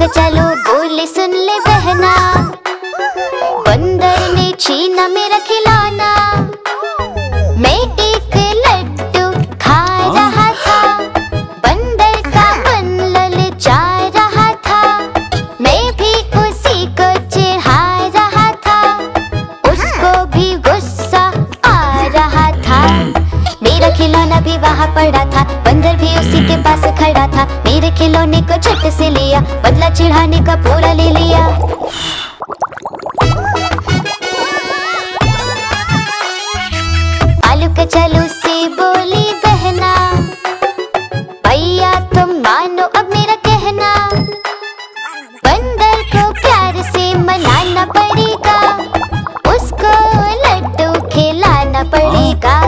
के चलो बोले सुन ले बहना, बंदर ने छीना मेरा खिलौना। मैं एक लड्डू खा रहा था, बंदर का मन ललचा रहा था। मैं भी उसी को चिढ़ा रहा था, उसको भी गुस्सा आ रहा था। मेरा खिलौना भी वहाँ पड़ा था, बंदर भी उसी के पास खड़ा था। मेरे खिलौने को झट से लिया, बदला चिढ़ाने का पूरा ले लिया। आलू के चलू से बोली बहना, भैया तुम मानो अब मेरा कहना। बंदर को प्यार से मनाना पड़ेगा, उसको लड्डू खिलाना पड़ेगा।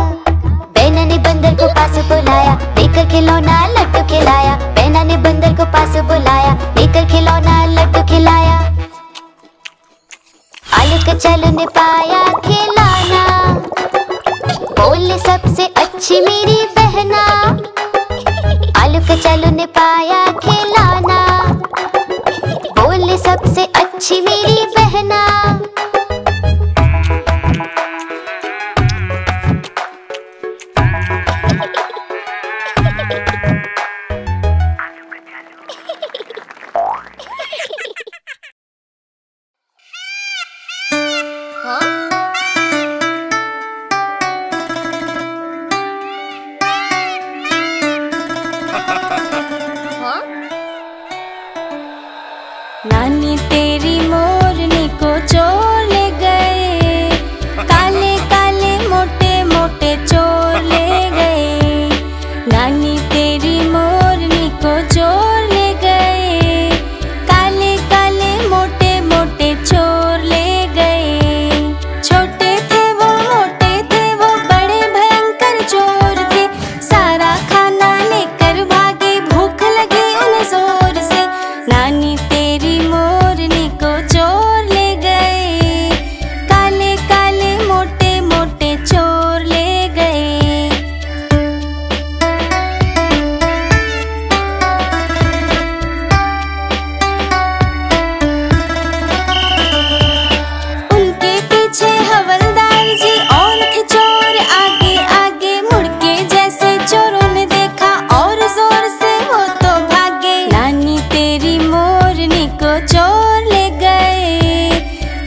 बहना ने बंदर को पास बुलाया, लेकर खिलौना लड्डू खिलाया। बहना ने बंदर को पास बुलाया, लेकर खिलौना लड्डू खिलाया। आलू के चलू ने पाया खिलौना, बोले सबसे अच्छी मेरी बहना। आलू के चलू ने पाया खिलौना, बोले सबसे अच्छी मेरी बहना। नानी तेरी मोरनी को चोर ले गए, काले काले मोटे मोटे चोर ले गए। नानी तेरी मोरनी को चोर ले गए, काले काले मोटे मोटे चोर ले गए। छोटे थे वो मोटे थे वो बड़े भयंकर चोर थे, सारा खाना लेकर भागे, भूख लगी उन्हें जोर से। नानी तेरी मोरनी को चोर ले गए, काले काले मोटे मोटे चोर ले गए। उनके पीछे हवलदार जी और थे चोर आगे आगे, मुड़ के जैसे चोरों ने देखा और जोर से वो तो भागे। नानी तेरी मोरनी को चोर ले गए,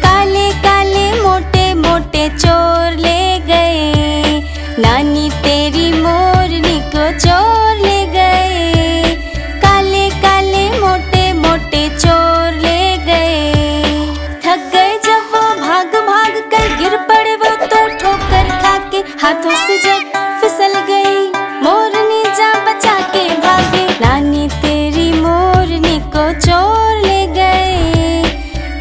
काले काले मोटे मोटे चोर ले गए। नानी तेरी मोरनी को चोर ले गए, काले काले मोटे मोटे चोर ले गए। थक गए जब वो भाग भाग कर, गिर पड़े वो तो ठोकर खा के, हाथों से जब फिसल गई मोरनी जा बचा के भागे। नानी तेरी मोरनी को चोर ले गए,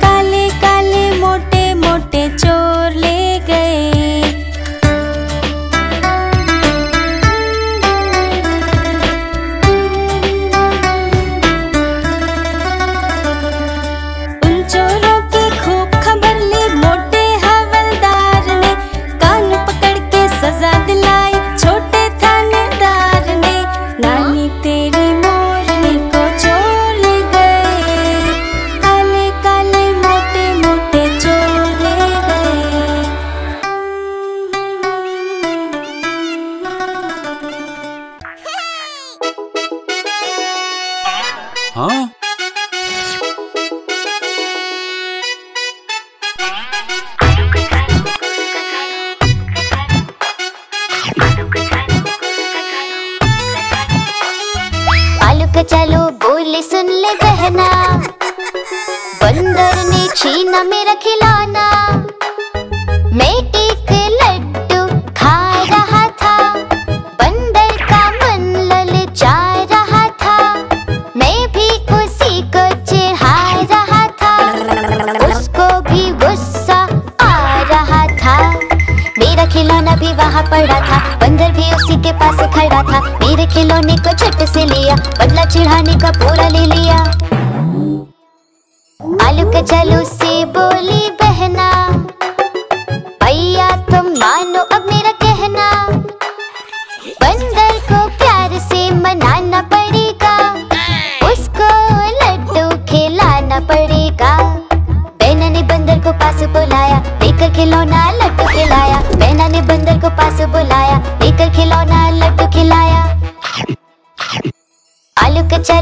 काले काले मोटे मोटे चोर ले गए। उन चोरों की खूब खबर ली मोटे हवलदार ने, कान पकड़ के सजा दिलाई छोटे थानेदार ने। नानी तेरी मोरनी को चोर ले गए, काले काले मोटे मोटे चोर ले गए। हाँ? आलू के चलो बोले सुन ले बहना, बंदर ने छीना मेरा खिलौना। मैं एक लड्डू खा रहा था, बंदर का मन ललचा रहा था। मैं भी उसी को चिढ़ा रहा था, उसको भी गुस्सा आ रहा था। मेरा खिलौना भी वहाँ पड़ा था, बंदर भी उसी के पास खड़ा था। मेरे खिलौने को झट से लिया, बदला चिढ़ाने का पूरा ले लिया। आलू के चलू से बोली बहना, भैया तुम मानो अब मेरा कहना। बंदर को प्यार से मनाना पड़ेगा, उसको लड्डू खिला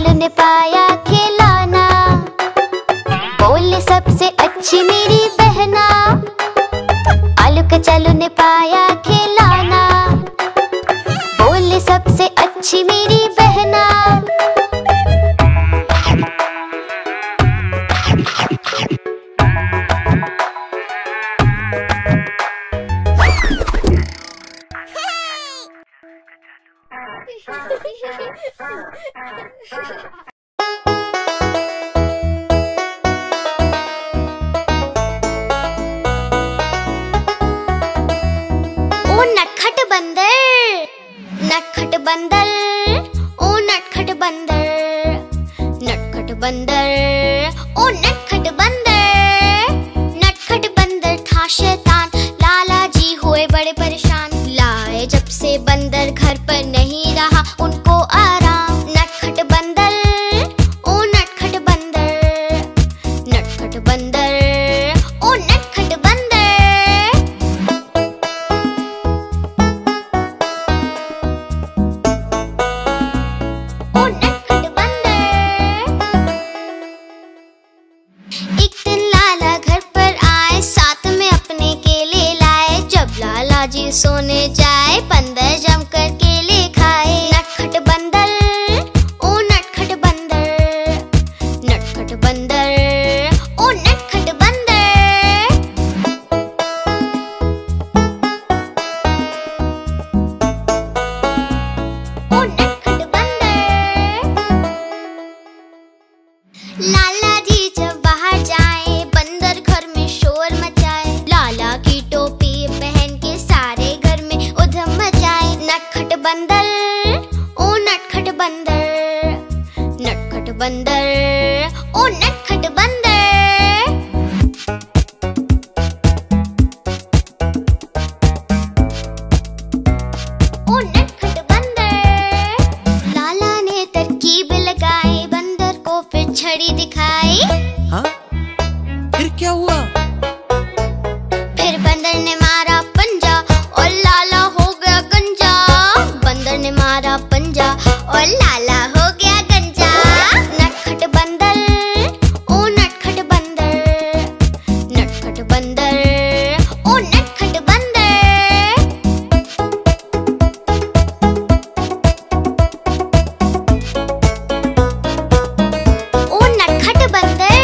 चालू ने पाया खिलौना, बोले सबसे अच्छी मेरी बहना। आलू का चालू ने पाया खिलौना, बोले सबसे अच्छी मेरी बहना। ओ नटखट बंदर, नटखट बंदर, ओ नटखट बंदर, नटखट बंदर, ओ नटखट बंदर। नटखट बंदर था शैतान, लाला जी हुए बड़े परेशान। लाए जब से बंदर घर पर नहीं रहा उनको आराम। नटखट बंदर, ओ नटखट बंदर, नटखट बंदर, ओ नटखट बंदर। ओ नटखट बंदर। एक दिन लाला घर पर आए, साथ में अपने केले लाए। जब लाला जी सोने जाए, बंदर जमकर केले खाए। नटखट बंदर, ओ नटखट बंदर, नटखट बंदर, ओ नटखट बंदर। ओ नटखट बंदर। लाला जी जब बाहर जाए, बंदर घर में शोर मचाए। लाला की टोपी पहन के सारे घर में उधम मचाए। नटखट बंदर, ओ नटखट बंदर, नटखट बंदर, ओ नटखट बंदर। ओ नटखट बंदर। लाला ने तरकीब लगाई, बंदर को फिर छड़ी दिखाई। हाँ? फिर क्या हुआ? फिर बंदर ने मारा पंजा और लाला हो गया गंजा। बंदर ने मारा पंजा और लाला हो गया गंजा। नटखट बंदर, ओ नटखट बंदर, नटखट बंदर, ओ नटखट बंदर। ओ नटखट बंदर।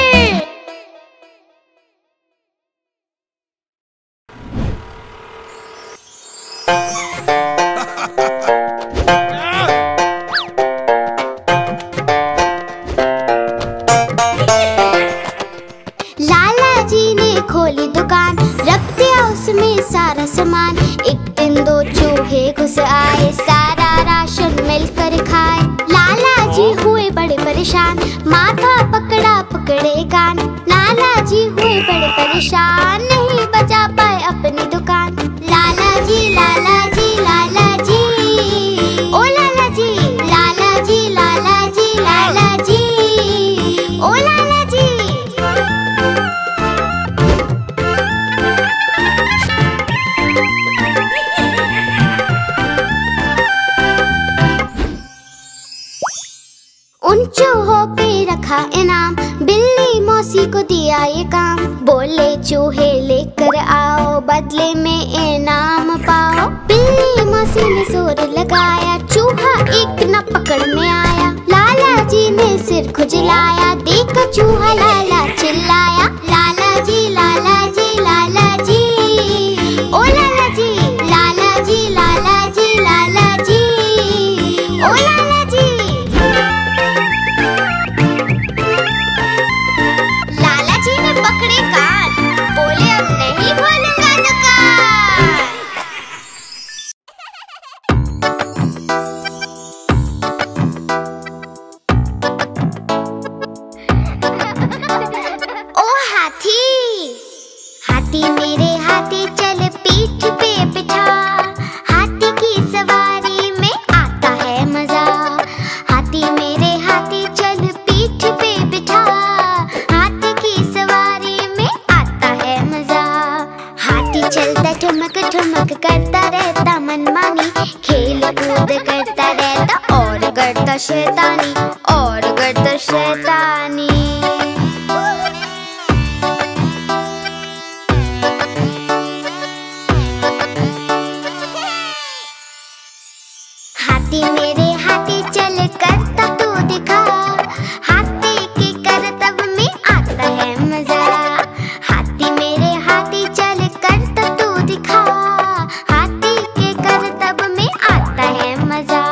लाला जी ने खोली दुकान, रख दिया उसमें सारा सामान। एक दिन दो चूहे घुस आए, सारा राशन मिलकर खाए। लाला जी हुए बड़े परेशान, माथा पकड़ा पकड़े कान। लाला जी हुए बड़े परेशान, नहीं बचा पाए अपनी दुकान। लाला जी, लाला जी, लाला जी, ओ लाला जी, लाला जी, लाला जी, लाला जी, ओ लाला जी। उन चूहों पे रखा इनाम, बिल्ली मौसी को दिया ये काम। बोले चूहे लेकर आओ, बदले में इनाम पाओ। बिल्ली मौसी ने जोर लगाया, चूहा एक न पकड़ में आया। लाला जी ने सिर खुजलाया, देखा चूहा लाला चिल्लाया। लाला जी, लाला जी, लाला जी, ओ लाला जी, लाला जी, लाला जी, लाला जी, ओ लाला जी। लाला जी ने पकड़े कान, बोले अब नहीं खोलूंगा दुकान। ओ हाथी, हाथी मेरे हाथी चल पीठ पे बिठा। हाथी की सवारी में आता है मजा। हाथी मेरे हाथी चल पीठ पे बिठा। हाथी की सवारी में आता है मजा। हाथी चलता ठुमक ठुमक करता रहता मनमानी। खेल कूद करता रहता और करता शैतानी, और शैतानी। हाथी मेरे हाथी चल करतब तू दिखा, हाथी के करतब में आता है मजा। हाथी मेरे हाथी चल करतब तू दिखा, हाथी के करतब में आता है मजा।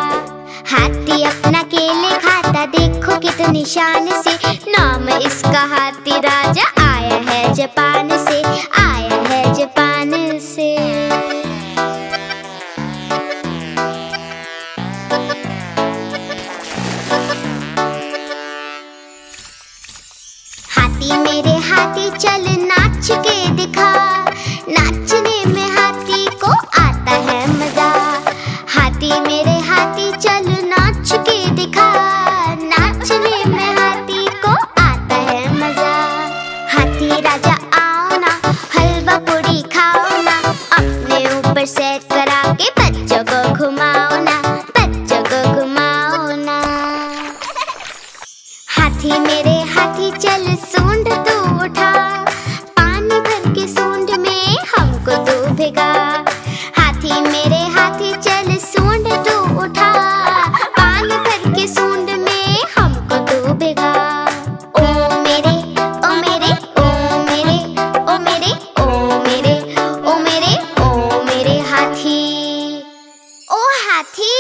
हाथी अपना केले खाता देखो कितनी शान से, नाम इसका हाथी राजा, आया है जापान से, आया है जापान से। हाथी मेरे हाथी चल नाच के दिखा, नाचने में हाथी को आता है मजा। हाथी मेरे हाथी चल नाच के दिखा, नाचने में हाथी को आता है मजा। हाथी राजा आओ ना, हलवा पूरी खाओ ना, अपने ऊपर सेट करा के बच्चों को घुमाओ ना, बच्चों को घुमाओ ना। हाथी मेरे हाथी चल सूंड तू उठा, पानी भर के सूंड में हमको तू भिगा। हाथी मेरे हाथी चल सूंड तू उठा, पानी भर के सूंड में हमको तू भिगा। ओ मेरे ओ मेरे ओ मेरे ओ मेरे ओ मेरे ओ मेरे ओ मेरे हाथी, ओ हाथी।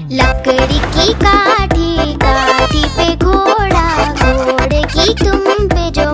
लकड़ी की काठी, काठी पे घोड़ा, घोड़े की तुम पे जो